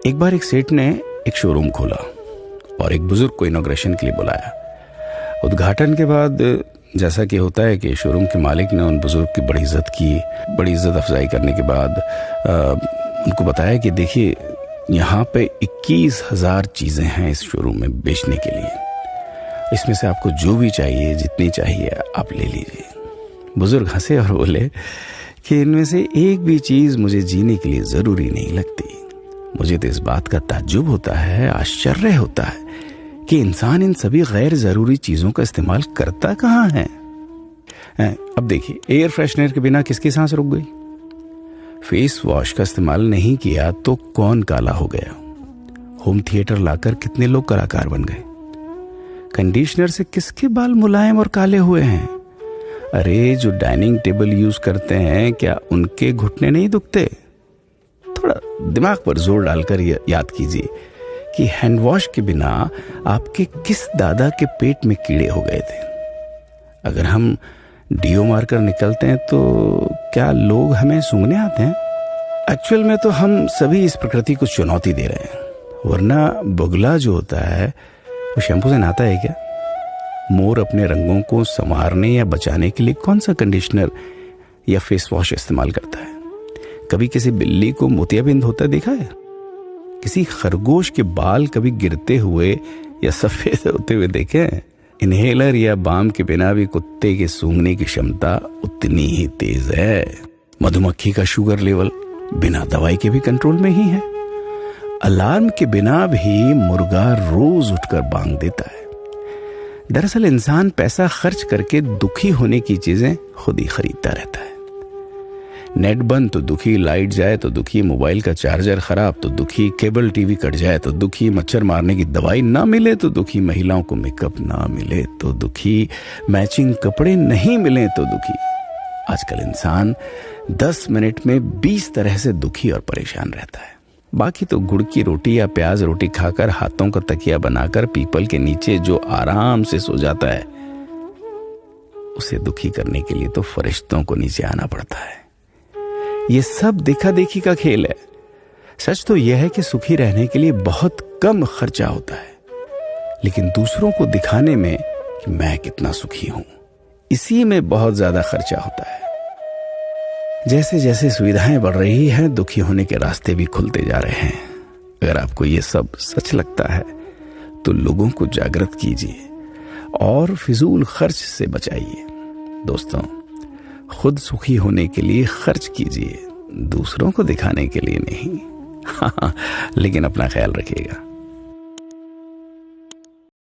एक बार एक सेठ ने एक शोरूम खोला और एक बुजुर्ग को इनॉग्रेशन के लिए बुलाया। उद्घाटन के बाद जैसा कि होता है कि शोरूम के मालिक ने उन बुजुर्ग की बड़ी इज्जत की। बड़ी इज्जत अफजाई करने के बाद उनको बताया कि देखिए, यहाँ पे 21,000 चीज़ें हैं इस शोरूम में बेचने के लिए। इसमें से आपको जो भी चाहिए, जितनी चाहिए आप ले लीजिए। बुजुर्ग हंसे और बोले कि इनमें से एक भी चीज़ मुझे जीने के लिए ज़रूरी नहीं लगती। मुझे तो इस बात का ताज्जुब होता है, आश्चर्य होता है कि इंसान इन सभी गैर ज़रूरी चीज़ों का इस्तेमाल करता कहाँ है। अब देखिए, एयर फ्रेशनर के बिना किसकी सांस रुक गई? फेस वॉश का इस्तेमाल नहीं किया तो कौन काला हो गया? होम थिएटर लाकर कितने लोग कलाकार बन गए? कंडीशनर से किसके बाल मुलायम और काले हुए हैं? अरे, जो डाइनिंग टेबल यूज करते हैं, क्या उनके घुटने नहीं दुखते? थोड़ा दिमाग पर जोर डालकर याद कीजिए कि हैंड वॉश के बिना आपके किस दादा के पेट में कीड़े हो गए थे। अगर हम डीओ मारकर निकलते हैं तो क्या लोग हमें सूंघने आते हैं? एक्चुअल में तो हम सभी इस प्रकृति को चुनौती दे रहे हैं, वरना बुगला जो होता है वो शैम्पू से नहाता है क्या? मोर अपने रंगों को संवारने या बचाने के लिए कौन सा कंडीशनर या फेस वॉश इस्तेमाल करता है? कभी किसी बिल्ली को मोतियाबिंद होता देखा है? किसी खरगोश के बाल कभी गिरते हुए या सफेद होते हुए देखे हैं? इनहेलर या बाम के बिना भी कुत्ते के सूंघने की क्षमता उतनी ही तेज है। मधुमक्खी का शुगर लेवल बिना दवाई के भी कंट्रोल में ही है। अलार्म के बिना भी मुर्गा रोज उठकर बांग देता है। दरअसल इंसान पैसा खर्च करके दुखी होने की चीजें खुद ही खरीदता रहता है। नेट बंद तो दुखी, लाइट जाए तो दुखी, मोबाइल का चार्जर खराब तो दुखी, केबल टीवी कट जाए तो दुखी, मच्छर मारने की दवाई ना मिले तो दुखी, महिलाओं को मेकअप ना मिले तो दुखी, मैचिंग कपड़े नहीं मिले तो दुखी। आजकल इंसान 10 मिनट में 20 तरह से दुखी और परेशान रहता है। बाकी तो गुड़ की रोटी या प्याज रोटी खाकर हाथों का तकिया बनाकर पीपल के नीचे जो आराम से सो जाता है, उसे दुखी करने के लिए तो फरिश्तों को नीचे आना पड़ता है। ये सब देखा देखी का खेल है। सच तो यह है कि सुखी रहने के लिए बहुत कम खर्चा होता है, लेकिन दूसरों को दिखाने में कि मैं कितना सुखी हूं, इसी में बहुत ज्यादा खर्चा होता है। जैसे जैसे सुविधाएं बढ़ रही हैं, दुखी होने के रास्ते भी खुलते जा रहे हैं। अगर आपको ये सब सच लगता है तो लोगों को जागृत कीजिए और फिजूल खर्च से बचाइए। दोस्तों, खुद सुखी होने के लिए खर्च कीजिए, दूसरों को दिखाने के लिए नहीं। हाँ, लेकिन अपना ख्याल रखिएगा।